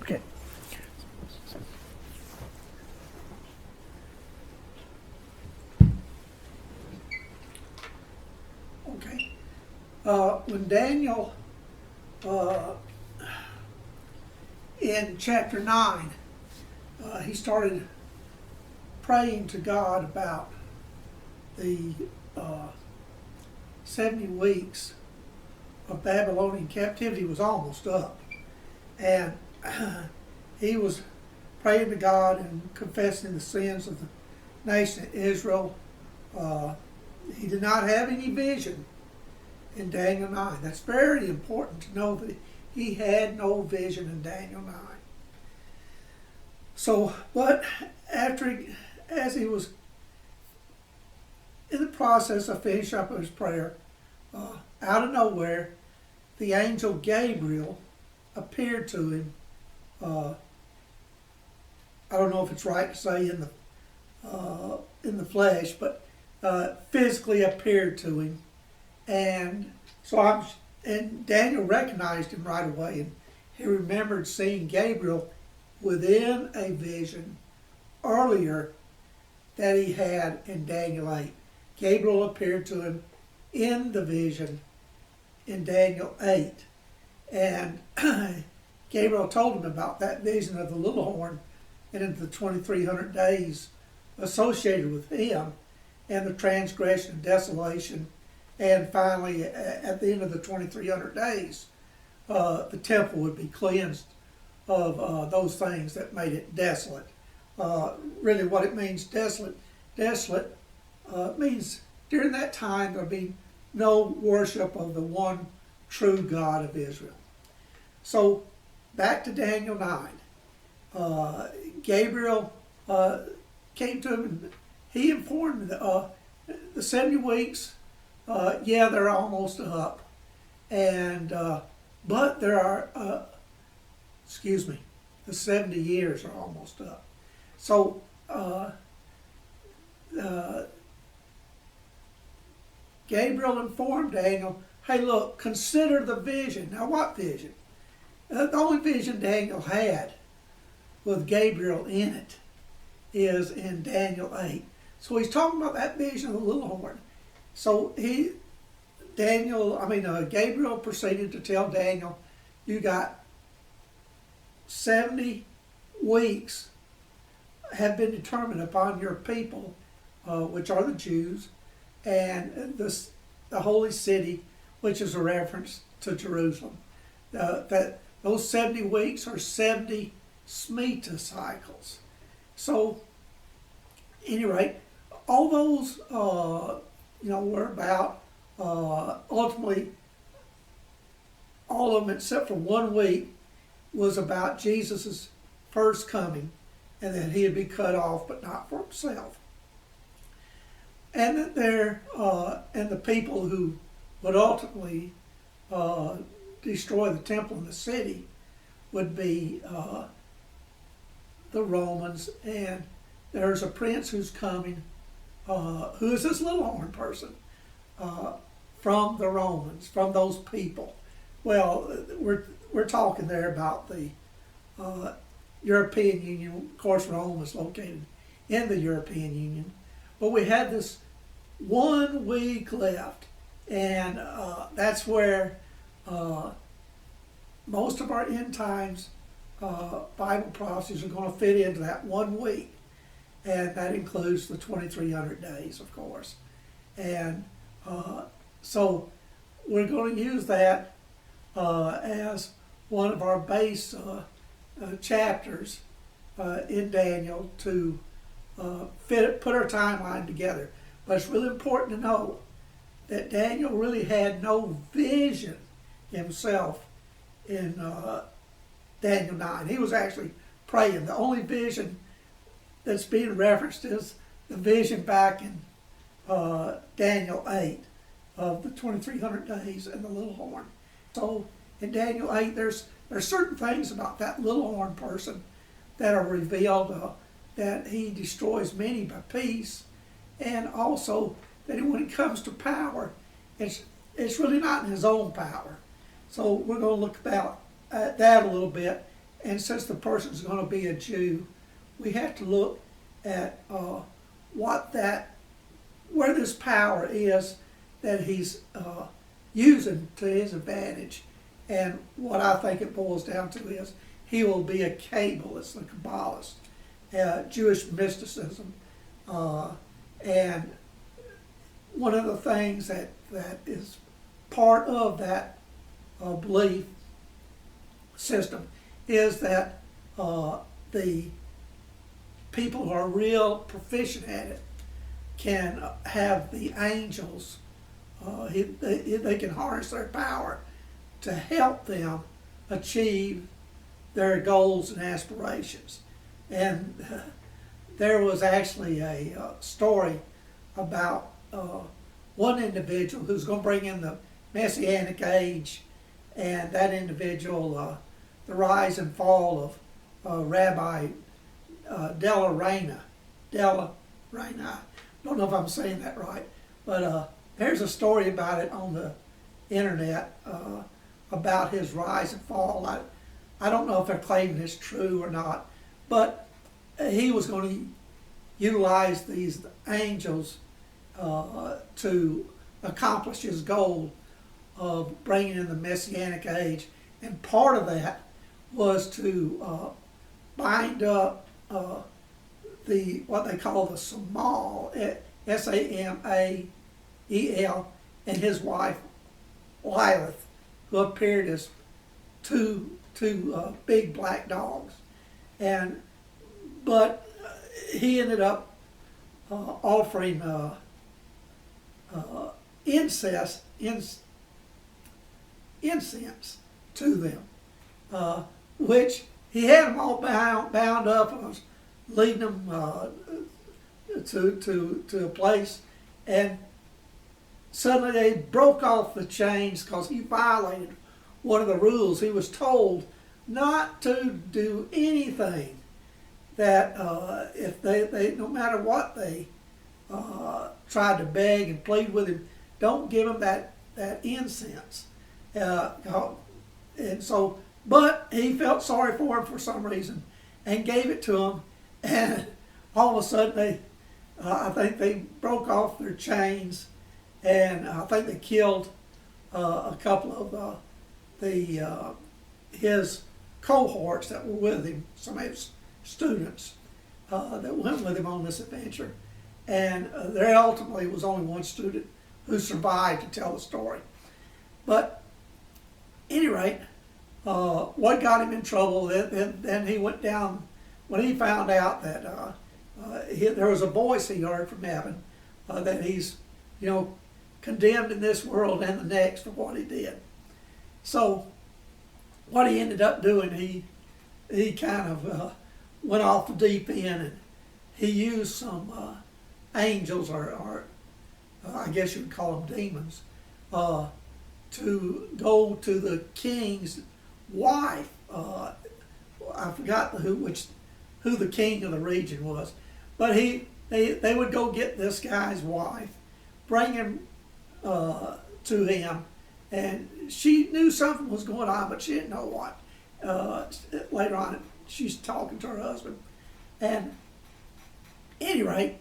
Okay. Okay. When Daniel, uh, in chapter 9, he started praying to God about the 70 weeks of Babylonian captivity was almost up. And he was praying to God and confessing the sins of the nation of Israel. He did not have any vision in Daniel 9. That's very important to know that he had no vision in Daniel 9. So, but as he was in the process of finishing up his prayer, out of nowhere, the angel Gabriel appeared to him. I don't know if it's right to say in the flesh, but physically appeared to him, and and Daniel recognized him right away, and he remembered seeing Gabriel within a vision earlier that he had in Daniel 8. Gabriel appeared to him in the vision in Daniel 8, and Gabriel told him about that vision of the little horn and the 2,300 days associated with him, and the transgression and desolation, and finally at the end of the 2,300 days, the temple would be cleansed of those things that made it desolate. Really what it means, desolate means during that time there'll be no worship of the one true God of Israel. So back to Daniel 9. Gabriel came to him and he informed him the 70 weeks, they're almost up. And but there are, the 70 years are almost up. So Gabriel informed Daniel, hey, look, consider the vision. Now, what vision? The only vision Daniel had with Gabriel in it is in Daniel 8. So he's talking about that vision of the little horn. So Gabriel proceeded to tell Daniel, you got 70 weeks have been determined upon your people, which are the Jews, and the holy city, which is a reference to Jerusalem. That those 70 weeks are 70 Shemitah cycles. So, at any rate, all those, were about, ultimately, all of them except for 1 week was about Jesus' first coming, and that he would be cut off, but not for himself. And that and the people who would ultimately destroy the temple and the city would be the Romans. And there's a prince who's coming, who is this little horn person, from the Romans, from those people. Well, we're talking there about the European Union. Of course, Rome is located in the European Union. But we had this 1 week left, and that's where most of our end times Bible prophecies are going to fit into that 1 week, and that includes the 2,300 days, of course. And so we're going to use that as one of our base chapters in Daniel to put our timeline together. But it's really important to know that Daniel really had no vision himself in Daniel 9. He was actually praying. The only vision that's being referenced is the vision back in Daniel 8 of the 2,300 days and the little horn. So in Daniel 8, there's certain things about that little horn person that are revealed, that he destroys many by peace, and also that when it comes to power, it's really not in his own power. So we're going to look at that a little bit, and since the person's going to be a Jew, we have to look at where this power is that he's using to his advantage. And what I think it boils down to is he will be a Kabbalist, a Kabbalist, Jewish mysticism. And one of the things that is part of that belief system is that the people who are real proficient at it can have the angels, they can harness their power to help them achieve their goals and aspirations. And there was actually a story about one individual who's going to bring in the Messianic age, and that individual, the rise and fall of Rabbi Della Reina. I don't know if I'm saying that right, but there's a story about it on the internet about his rise and fall. I don't know if they're claiming it's true or not, but he was going to utilize these angels to accomplish his goal of bringing in the Messianic age, and part of that was to bind up what they call the Samal, Samael, and his wife Lilith, who appeared as two big black dogs, but he ended up offering incense to them, which he had them all bound up and was leading them to a place, and suddenly they broke off the chains because he violated one of the rules. He was told not to do anything that if they no matter what they tried to beg and plead with him, don't give him that incense. And so, but he felt sorry for him for some reason and gave it to him, and all of a sudden I think they broke off their chains, and I think they killed a couple of his cohorts that were with him, some of his students that went with him on this adventure. And there ultimately was only one student who survived to tell the story. But at any rate, what got him in trouble, then he went down, when he found out that there was a voice he heard from heaven, that he's, condemned in this world and the next for what he did. So what he ended up doing, he kind of went off the deep end, and he used some angels, or I guess you would call them demons, to go to the king's wife. I forgot who the king of the region was, but they would go get this guy's wife, bring him to him, and she knew something was going on, but she didn't know what. Later on, she's talking to her husband, and at any rate,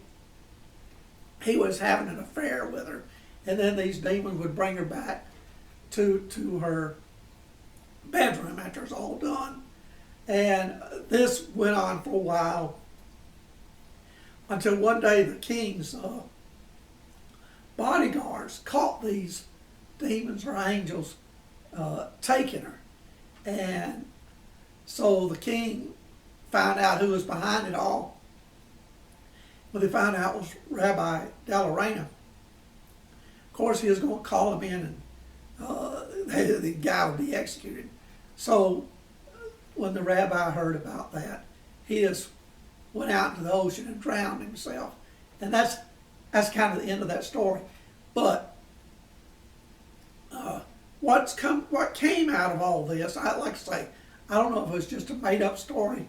he was having an affair with her, and then these demons would bring her back to her bedroom after it's all done. And this went on for a while until one day the king's bodyguards caught these demons or angels taking her. And so the king found out who was behind it all. What they found out was Rabbi Della Reina. Of course, he was going to call him in, and the guy would be executed. So when the rabbi heard about that, he just went out into the ocean and drowned himself. And that's kind of the end of that story. But what came out of all this, I like to say, I don't know if it was just a made-up story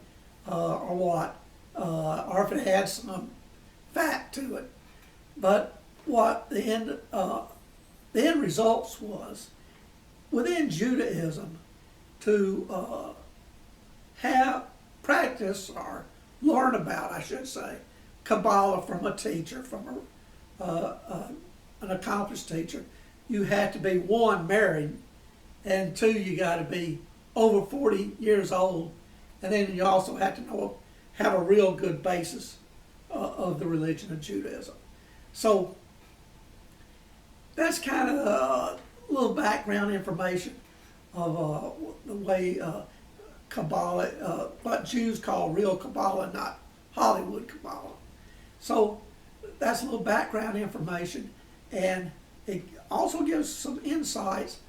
or what, or if it had some fact to it. But what the end results was, within Judaism, to have practice or learn about, I should say, Kabbalah from a teacher, from an accomplished teacher, you have to be, one, married, and two, you got to be over 40 years old, and then you also have to have a real good basis of the religion of Judaism. So that's kind of a little background information of the way Kabbalah, what Jews call real Kabbalah, not Hollywood Kabbalah. So that's a little background information, and it also gives some insights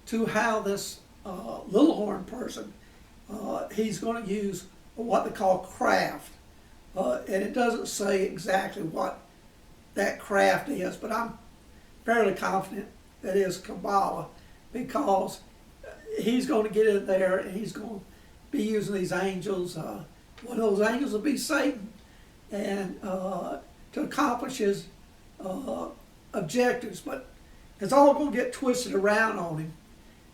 to how this little horn person, he's going to use what they call craft. And it doesn't say exactly what that craft is, but I'm fairly confident that it is Kabbalah, because he's going to get in there and he's going to be using these angels. One of those angels will be Satan, and to accomplish his objectives, but it's all going to get twisted around on him,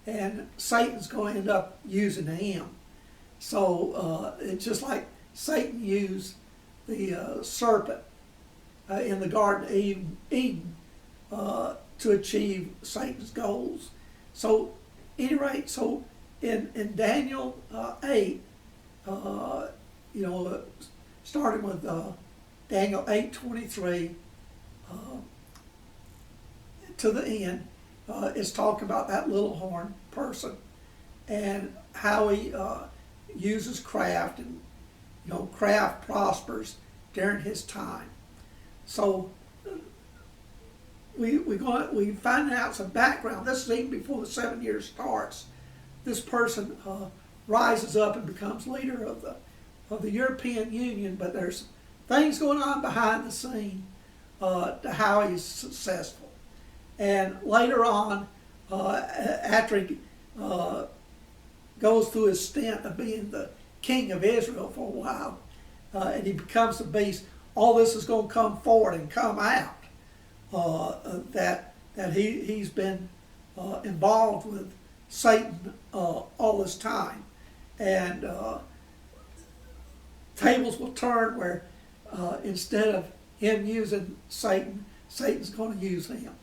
and Satan's going to end up using him. So it's just like Satan used the serpent in the Garden of Eden to achieve Satan's goals. So, at any rate, so in Daniel 8, starting with Daniel 8:23 to the end, is talking about that little horn person and how he uses craft, and craft prospers during his time. So we find out some background. This is even before the 7 years starts. This person rises up and becomes leader of the European Union, but there's things going on behind the scene to how he's successful. And later on, after he goes through his stint of being the king of Israel for a while, and he becomes the beast, all this is going to come forward and come out, that he's been involved with Satan all this time. And tables will turn where instead of him using Satan, Satan's going to use him.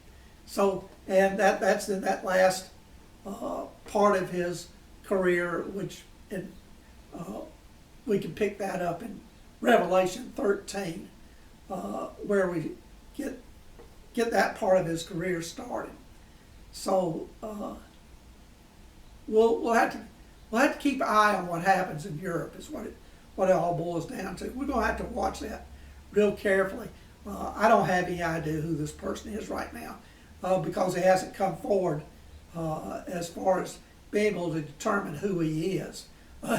So, and that's in that last part of his career, which we can pick that up in Revelation 13, where we get that part of his career started. So we'll have to keep an eye on what happens in Europe. Is what it all boils down to. We're going to have to watch that real carefully. I don't have any idea who this person is right now, because he hasn't come forward as far as being able to determine who he is.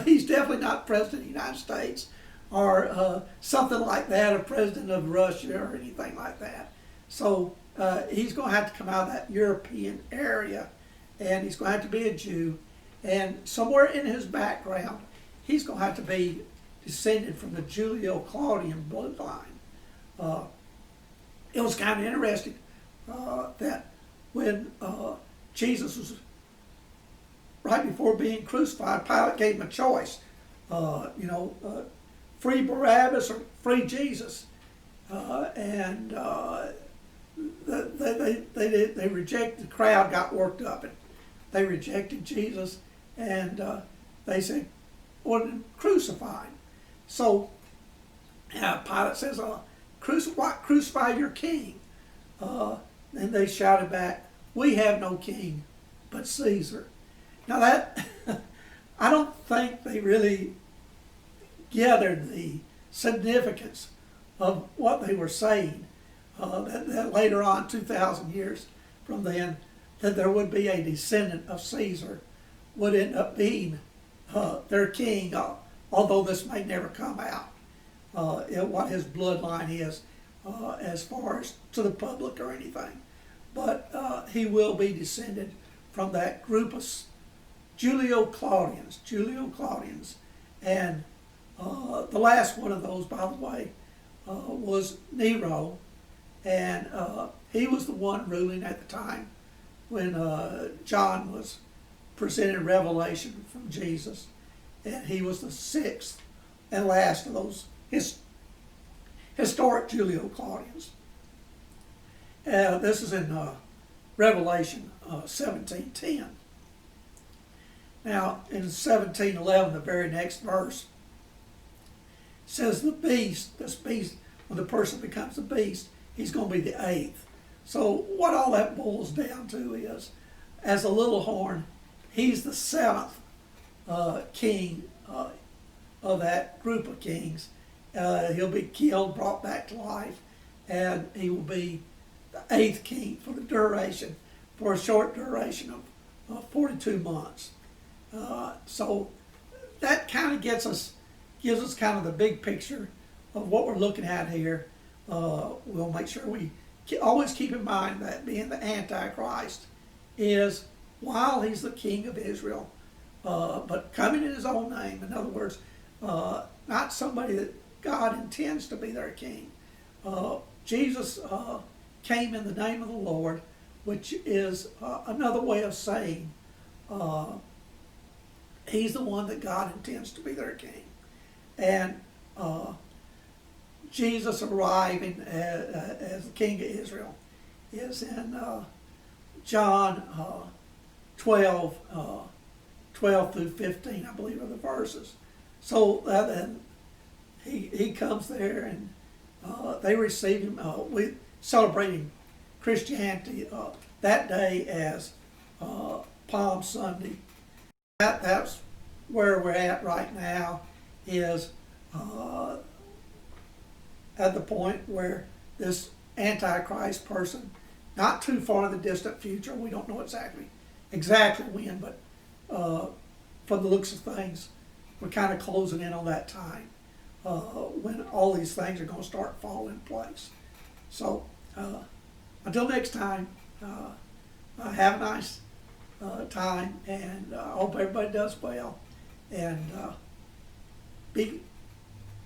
He's definitely not President of the United States or something like that, or President of Russia or anything like that. So he's going to have to come out of that European area, and he's going to have to be a Jew. And somewhere in his background, he's going to have to be descended from the Julio-Claudian bloodline. It was kind of interesting that when Jesus was right before being crucified, Pilate gave him a choice, free Barabbas or free Jesus, and they rejected. The crowd got worked up, and they rejected Jesus, and they said, "Well, crucify him." So Pilate says, "Crucify your king." And they shouted back, "We have no king but Caesar." Now that, I don't think they really gathered the significance of what they were saying, that later on, 2,000 years from then, that there would be a descendant of Caesar would end up being their king, although this may never come out, what his bloodline is as far as to the public or anything. But he will be descended from that group of Julio-Claudians. And the last one of those, by the way, was Nero, and he was the one ruling at the time when John was presented revelation from Jesus. and he was the sixth and last of those historic Julio Claudians. This is in Revelation 17:10. Now, in 17:11, the very next verse says the beast, this beast, when the person becomes the beast, he's going to be the eighth. So what all that boils down to is, as a little horn, he's the seventh king of that group of kings. He'll be killed, brought back to life, and he will be the eighth king for the duration, for a short duration of 42 months. So that kind of gives us kind of the big picture of what we're looking at here. We'll make sure we always keep in mind that being the Antichrist is, while he's the king of Israel, but coming in his own name. In other words, not somebody that God intends to be their king. Jesus came in the name of the Lord, which is another way of saying he's the one that God intends to be their king. And Jesus arriving as the king of Israel is in John 12, 12 through 15, I believe, are the verses. So then he comes there, and they receive him. We celebrating Christianity that day as Palm Sunday. That's where we're at right now, is at the point where this Antichrist person, not too far in the distant future, we don't know exactly when, but from the looks of things, we're kind of closing in on that time when all these things are going to start falling in place. So until next time, have a nice time, and I hope everybody does well, and be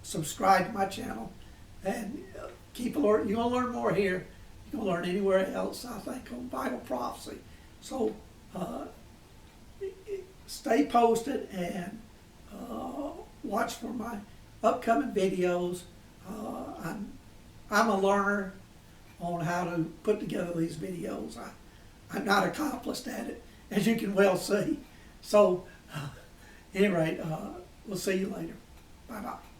subscribed to my channel, and keep learning. You're going to learn more here. You're going to learn anywhere else, I think, on Bible prophecy. So stay posted, and watch for my upcoming videos. I'm a learner on how to put together these videos. I'm not accomplished at it, as you can well see. So, anyway, we'll see you later. Bye-bye.